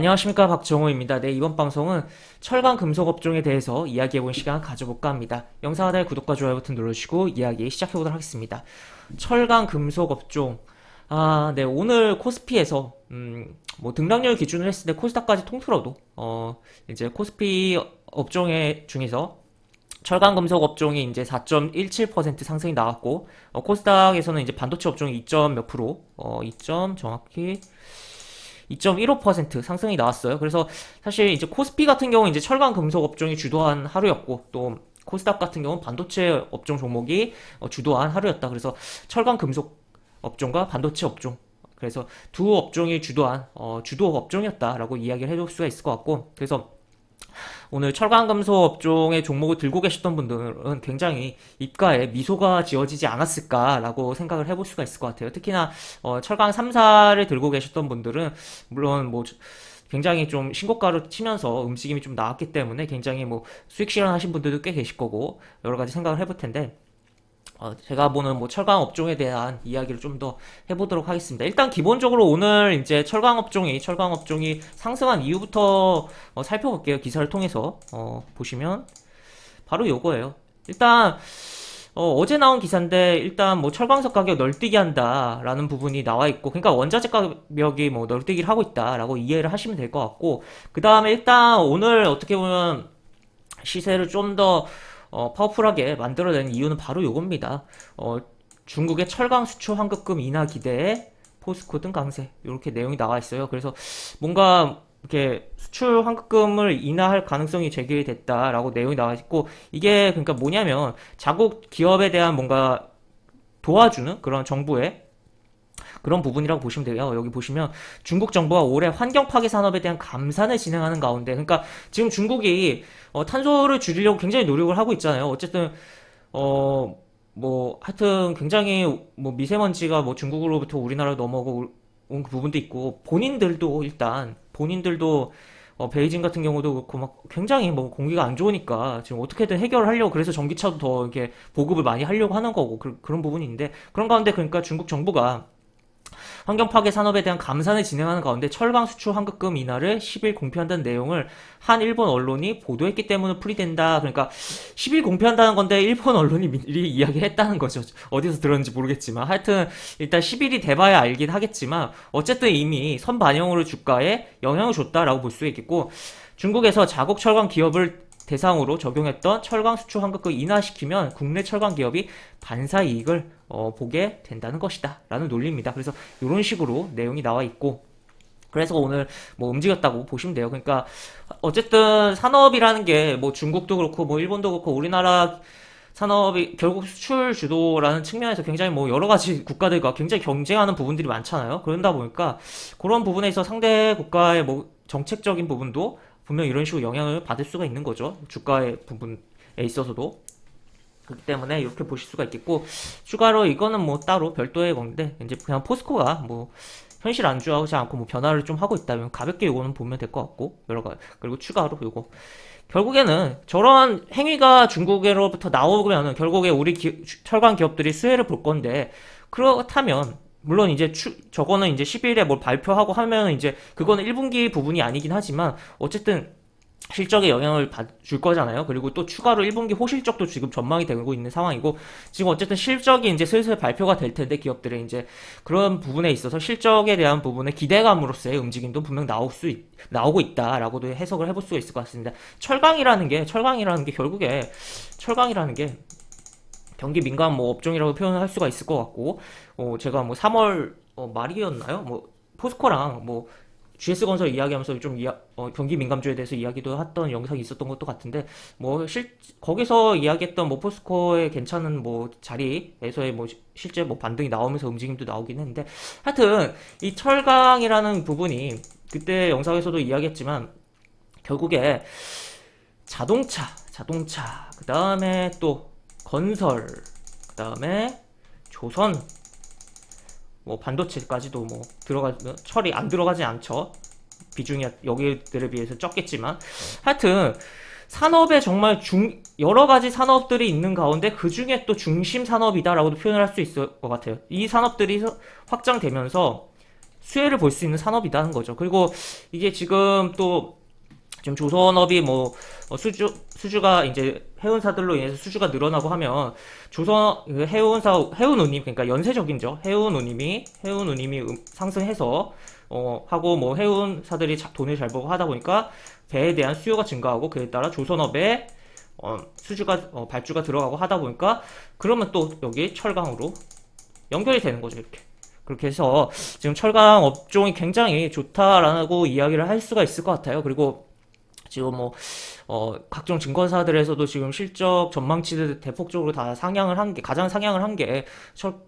안녕하십니까, 박정호입니다. 네, 이번 방송은 철강 금속 업종에 대해서 이야기해보는 시간 가져볼까 합니다. 영상 하단에 구독과 좋아요 버튼 눌러주시고 이야기 시작해보도록 하겠습니다. 철강 금속 업종. 네, 오늘 코스피에서 뭐 등락률 기준으로 했을 때 코스닥까지 통틀어도 이제 코스피 업종의 중에서 철강 금속 업종이 이제 4.17% 상승이 나왔고, 코스닥에서는 이제 반도체 업종이 2점 몇 프로, 2점 정확히 2.15% 상승이 나왔어요. 그래서 사실 이제 코스피 같은 경우는 이제 철강 금속 업종이 주도한 하루였고, 또 코스닥 같은 경우는 반도체 업종 종목이 주도한 하루였다. 그래서 철강 금속 업종과 반도체 업종, 그래서 두 업종이 주도한 주도 업종이었다라고 이야기를 해볼 수가 있을 것 같고, 그래서 오늘 철강금속 업종의 종목을 들고 계셨던 분들은 굉장히 입가에 미소가 지어지지 않았을까라고 생각을 해볼 수가 있을 것 같아요. 특히나 철강 3사를 들고 계셨던 분들은 물론 뭐 굉장히 좀 신고가를 치면서 움직임이 좀 나왔기 때문에 굉장히 뭐 수익 실현하신 분들도 꽤 계실 거고 여러 가지 생각을 해볼 텐데, 제가 보는 뭐 철강 업종에 대한 이야기를 좀 더 해보도록 하겠습니다. 일단 기본적으로 오늘 이제 철강 업종이 상승한 이유부터 살펴볼게요. 기사를 통해서 보시면 바로 요거예요. 일단 어제 나온 기사인데, 일단 뭐 철광석 가격 널뛰기 한다라는 부분이 나와 있고, 그러니까 원자재 가격이 뭐 널뛰기를 하고 있다라고 이해를 하시면 될 것 같고, 그 다음에 일단 오늘 어떻게 보면 시세를 좀더 파워풀하게 만들어낸 이유는 바로 요겁니다. 중국의 철강 수출 환급금 인하 기대에 포스코 등 강세, 이렇게 내용이 나와 있어요. 그래서 뭔가 이렇게 수출 환급금을 인하할 가능성이 제기됐다라고 내용이 나와 있고, 이게 그러니까 뭐냐면 자국 기업에 대한 뭔가 도와주는 그런 정부의 그런 부분이라고 보시면 돼요. 여기 보시면 중국 정부가 올해 환경 파괴 산업에 대한 감산을 진행하는 가운데, 그러니까 지금 중국이 탄소를 줄이려고 굉장히 노력을 하고 있잖아요. 어쨌든 뭐 하여튼 굉장히 뭐 미세먼지가 뭐 중국으로부터 우리나라로 넘어온 그 부분도 있고, 본인들도 베이징 같은 경우도 그렇고 막 굉장히 뭐 공기가 안 좋으니까 지금 어떻게든 해결을 하려고, 그래서 전기차도 더 이렇게 보급을 많이 하려고 하는 거고, 그런 부분인데, 그런 가운데 그러니까 중국 정부가 환경 파괴 산업에 대한 감산을 진행하는 가운데 철강 수출 환급금 인하를 10일 공표한다는 내용을 한 일본 언론이 보도했기 때문에 풀이된다. 그러니까 10일 공표한다는 건데 일본 언론이 미리 이야기했다는 거죠. 어디서 들었는지 모르겠지만 하여튼 일단 10일이 돼봐야 알긴 하겠지만, 어쨌든 이미 선반영으로 주가에 영향을 줬다라고 볼 수 있겠고, 중국에서 자국 철강 기업을 대상으로 적용했던 철강 수출 환급금 인하시키면 국내 철강 기업이 반사 이익을 보게 된다는 것이다 라는 논리입니다. 그래서 이런 식으로 내용이 나와 있고, 그래서 오늘 뭐 움직였다고 보시면 돼요. 그러니까 어쨌든 산업이라는 게 뭐 중국도 그렇고 뭐 일본도 그렇고 우리나라 산업이 결국 수출 주도라는 측면에서 굉장히 뭐 여러 가지 국가들과 굉장히 경쟁하는 부분들이 많잖아요. 그런다 보니까 그런 부분에서 상대 국가의 뭐 정책적인 부분도 분명 이런 식으로 영향을 받을 수가 있는 거죠. 주가의 부분에 있어서도. 그렇기 때문에 이렇게 보실 수가 있겠고, 추가로 이거는 뭐 따로 별도의 건데, 이제 그냥 포스코가 뭐 현실 안주하지 않고 뭐 변화를 좀 하고 있다면 가볍게 이거는 보면 될 것 같고, 여러 가지. 그리고 추가로 이거 결국에는 저런 행위가 중국으로부터 나오면은 결국에 우리 철강 기업들이 수혜를 볼 건데, 그렇다면 물론 이제 저거는 이제 10일에 뭘 발표하고 하면 이제 그거는 1분기 부분이 아니긴 하지만 어쨌든 실적에 영향을 줄 거잖아요. 그리고 또 추가로 1분기 호실적도 지금 전망이 되고 있는 상황이고, 지금 어쨌든 실적이 이제 슬슬 발표가 될 텐데 기업들의 이제 그런 부분에 있어서 실적에 대한 부분의 기대감으로서의 움직임도 분명 나오고 있다라고도 해석을 해볼 수가 있을 것 같습니다. 철강이라는 게 결국에 철강이라는 게 경기 민감 뭐 업종이라고 표현할 수가 있을 것 같고, 제가 뭐 3월 말이었나요? 뭐 포스코랑 뭐 GS건설 이야기하면서 좀 경기 민감주에 대해서 이야기도 했던 영상이 있었던 것도 같은데, 뭐 거기서 이야기했던 뭐 포스코의 괜찮은 뭐 자리에서의 뭐 실제 뭐 반등이 나오면서 움직임도 나오긴 했는데, 하여튼 이 철강이라는 부분이 그때 영상에서도 이야기했지만 결국에 자동차 그 다음에 또 건설, 그 다음에 조선, 뭐 반도체까지도 뭐 철이 안 들어가지 않죠. 비중이 여기들에 비해서 적겠지만, 하여튼 산업에 정말 여러 가지 산업들이 있는 가운데 그 중에 또 중심 산업이다라고도 표현을 할 수 있을 것 같아요. 이 산업들이 확장되면서 수혜를 볼 수 있는 산업이라는 거죠. 그리고 이게 지금 또 지금 조선업이 뭐 수주가 이제 해운사들로 인해서 수주가 늘어나고 하면 조선 해운우님 그러니까 연쇄적인죠. 해운우님이 상승해서 하고 뭐 해운사들이 돈을 잘 벌고 하다 보니까 배에 대한 수요가 증가하고 그에 따라 조선업에 수주가 발주가 들어가고 하다 보니까 그러면 또 여기 철강으로 연결이 되는 거죠. 이렇게. 그렇게 해서 지금 철강 업종이 굉장히 좋다라고 이야기를 할 수가 있을 것 같아요. 그리고 지금 뭐 각종 증권사들에서도 지금 실적 전망치를 대폭적으로 다 상향을 한 게, 가장 상향을 한 게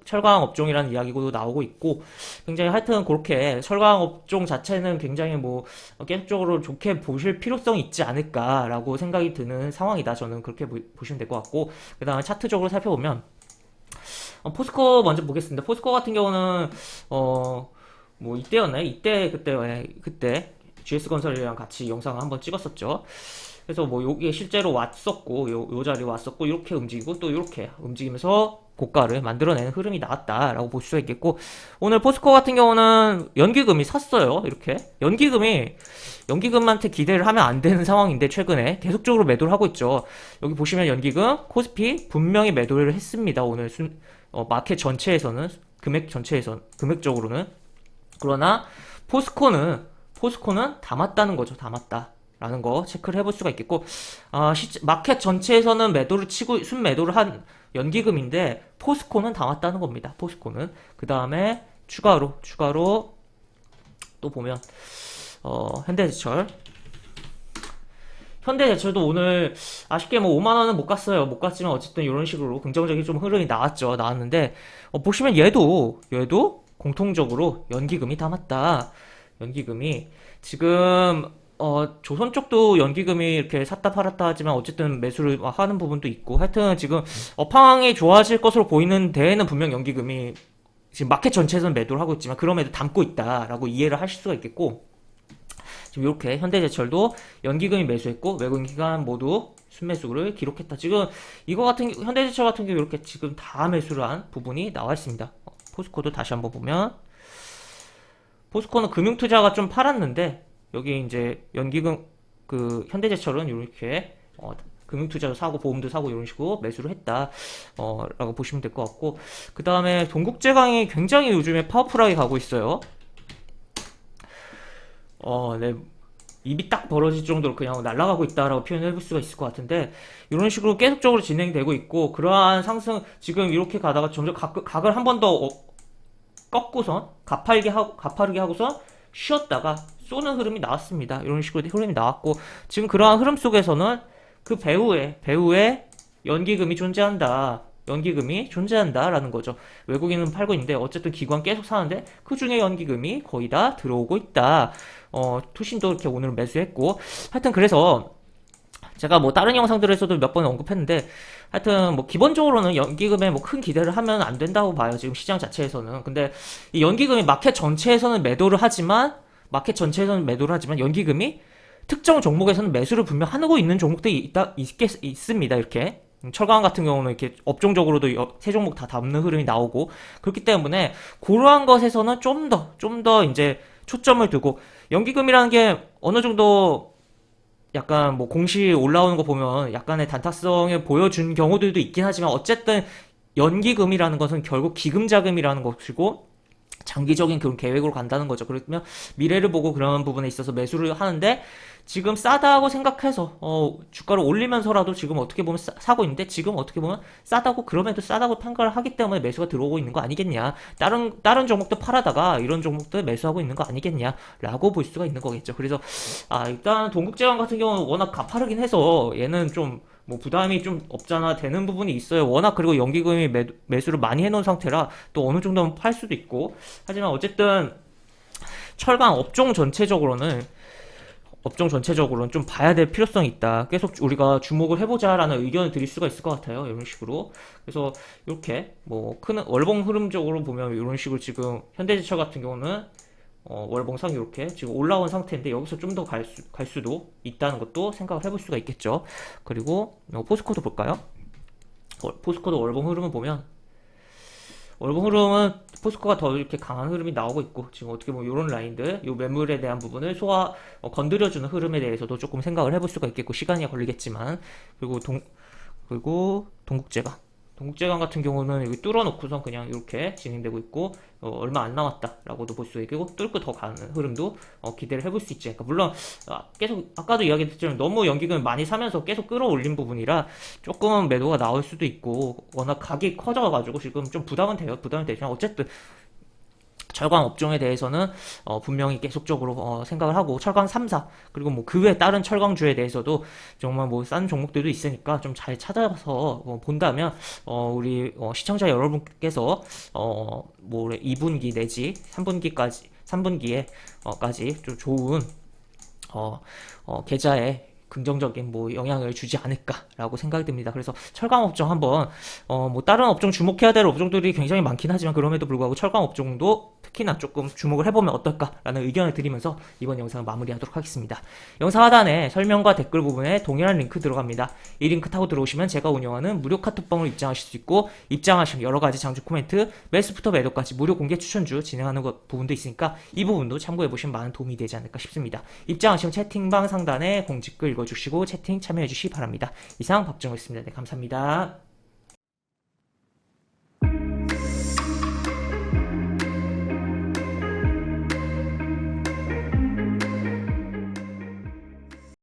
철강 업종이라는 이야기도 나오고 있고, 굉장히 하여튼 그렇게 철강 업종 자체는 굉장히 뭐 계속적으로 좋게 보실 필요성이 있지 않을까라고 생각이 드는 상황이다. 저는 그렇게 보시면 될 것 같고, 그 다음에 차트적으로 살펴보면 포스코 먼저 보겠습니다. 포스코 같은 경우는 뭐 이때였나요? 그때 GS건설이랑 같이 영상을 한번 찍었었죠. 그래서 뭐 요게 실제로 왔었고 요 자리에 왔었고 이렇게 움직이고 또 이렇게 움직이면서 고가를 만들어내는 흐름이 나왔다라고 볼 수가 있겠고, 오늘 포스코 같은 경우는 연기금이 샀어요. 이렇게 연기금한테 기대를 하면 안 되는 상황인데 최근에 계속적으로 매도를 하고 있죠. 여기 보시면 연기금, 코스피 분명히 매도를 했습니다. 오늘 마켓 전체에서는 금액적으로는. 그러나 포스코는 담았다는 거죠. 담았다라는 거 체크를 해볼 수가 있겠고, 마켓 전체에서는 순매도를 한 연기금인데 포스코는 담았다는 겁니다. 포스코는. 그 다음에 추가로 또 보면 현대제철도 오늘 아쉽게 뭐 5만원은 못 갔어요. 못 갔지만 어쨌든 이런 식으로 긍정적인 좀 흐름이 나왔는데, 보시면 얘도 공통적으로 연기금이 담았다. 연기금이 지금 조선 쪽도 연기금이 이렇게 샀다 팔았다 하지만 어쨌든 매수를 하는 부분도 있고, 하여튼 지금 업황이 좋아질 것으로 보이는 데에는 분명 연기금이 지금 마켓 전체에서는 매도를 하고 있지만 그럼에도 담고 있다라고 이해를 하실 수가 있겠고, 지금 이렇게 현대제철도 연기금이 매수했고 외국인기관 모두 순매수를 기록했다. 지금 현대제철 같은 경우 이렇게 지금 다 매수를 한 부분이 나와 있습니다. 포스코도 다시 한번 보면 포스코는 금융투자가 좀 팔았는데 여기 이제 연기금 현대제철은 이렇게 금융투자도 사고 보험도 사고 이런 식으로 매수를 했다 라고 보시면 될 것 같고, 그 다음에 동국제강이 굉장히 요즘에 파워풀하게 가고 있어요. 네. 입이 딱 벌어질 정도로 그냥 날아가고 있다라고 표현해 볼 수가 있을 것 같은데, 이런 식으로 계속적으로 진행되고 있고, 그러한 상승 지금 이렇게 가다가 점점 각을 한 번 더 꺾고선 가파르게 하고선 쉬었다가 쏘는 흐름이 나왔습니다. 이런 식으로 흐름이 나왔고, 지금 그러한 흐름 속에서는 그 배후에 연기금이 존재한다라는 거죠. 외국인은 팔고 있는데 어쨌든 기관 계속 사는데 그 중에 연기금이 거의 다 들어오고 있다. 투신도 이렇게 오늘 매수했고, 하여튼 그래서 제가 뭐 다른 영상들에서도 몇 번 언급했는데, 하여튼 뭐 기본적으로는 연기금에 뭐 큰 기대를 하면 안 된다고 봐요. 지금 시장 자체에서는. 근데 이 연기금이 마켓 전체에서는 매도를 하지만 연기금이 특정 종목에서는 매수를 분명 하고 있는 종목들이 있습니다. 이렇게. 철강 같은 경우는 이렇게 업종적으로도 세 종목 다 담는 흐름이 나오고, 그렇기 때문에 그러한 것에서는 좀 더 이제 초점을 두고, 연기금이라는 게 어느 정도 약간 뭐 공시 올라오는 거 보면 약간의 단타성을 보여준 경우들도 있긴 하지만, 어쨌든 연기금이라는 것은 결국 기금자금이라는 것이고 장기적인 그런 계획으로 간다는 거죠. 그러면 미래를 보고 그런 부분에 있어서 매수를 하는데, 지금 싸다고 생각해서 주가를 올리면서라도 지금 어떻게 보면 사고 있는데, 지금 어떻게 보면 그럼에도 싸다고 평가를 하기 때문에 매수가 들어오고 있는 거 아니겠냐, 다른 종목도 팔아다가 이런 종목들 매수하고 있는 거 아니겠냐라고 볼 수가 있는 거겠죠. 그래서 일단 동국제강 같은 경우는 워낙 가파르긴 해서 얘는 좀 뭐 부담이 좀 없잖아 되는 부분이 있어요. 워낙 그리고 연기금이 매수를 많이 해놓은 상태라 또 어느 정도는 팔 수도 있고, 하지만 어쨌든 철강 업종 전체적으로는 좀 봐야 될 필요성이 있다. 계속 우리가 주목을 해보자라는 의견을 드릴 수가 있을 것 같아요. 이런 식으로. 그래서 이렇게 뭐 큰 월봉 흐름적으로 보면 이런 식으로 지금 현대제철 같은 경우는 월봉상 이렇게 지금 올라온 상태인데 여기서 좀 더 갈 수도 있다는 것도 생각을 해볼 수가 있겠죠. 그리고 포스코도 볼까요? 포스코도 월봉 흐름을 보면 월봉 흐름은 포스코가 더 이렇게 강한 흐름이 나오고 있고 지금 어떻게 보면 이런 라인들, 요 매물에 대한 부분을 건드려주는 흐름에 대해서도 조금 생각을 해볼 수가 있겠고 시간이 걸리겠지만 그리고 동국제강. 동국제강 같은 경우는 여기 뚫어놓고선 그냥 이렇게 진행되고 있고 얼마 안 남았다라고도 볼 수 있고 뚫고 더 가는 흐름도 기대를 해볼 수 있지. 그러니까 물론 계속 아까도 이야기했지만 너무 연기금을 많이 사면서 계속 끌어올린 부분이라 조금은 매도가 나올 수도 있고 워낙 각이 커져가지고 지금 좀 부담은 되지만 어쨌든 철강 업종에 대해서는 분명히 계속적으로 생각을 하고 철강 3사 그리고 뭐 그 외 다른 철강주에 대해서도 정말 뭐 싼 종목들도 있으니까 좀 잘 찾아서 본다면 우리 시청자 여러분께서 뭐 2분기 내지 3분기에 까지 좀 좋은 계좌에 긍정적인 뭐 영향을 주지 않을까라고 생각이 듭니다. 그래서 철강 업종 한번 뭐 다른 업종 주목해야 될 업종들이 굉장히 많긴 하지만 그럼에도 불구하고 철강 업종도 특히나 조금 주목을 해보면 어떨까라는 의견을 드리면서 이번 영상을 마무리하도록 하겠습니다. 영상 하단에 설명과 댓글 부분에 동일한 링크 들어갑니다. 이 링크 타고 들어오시면 제가 운영하는 무료 카톡방으로 입장하실 수 있고 입장하시면 여러가지 장주 코멘트, 매수부터 매도까지 무료 공개 추천주 진행하는 부분도 있으니까 이 부분도 참고해보시면 많은 도움이 되지 않을까 싶습니다. 입장하시면 채팅방 상단에 공지글 읽어주시고 채팅 참여해주시기 바랍니다. 이상 박정우였습니다. 네, 감사합니다.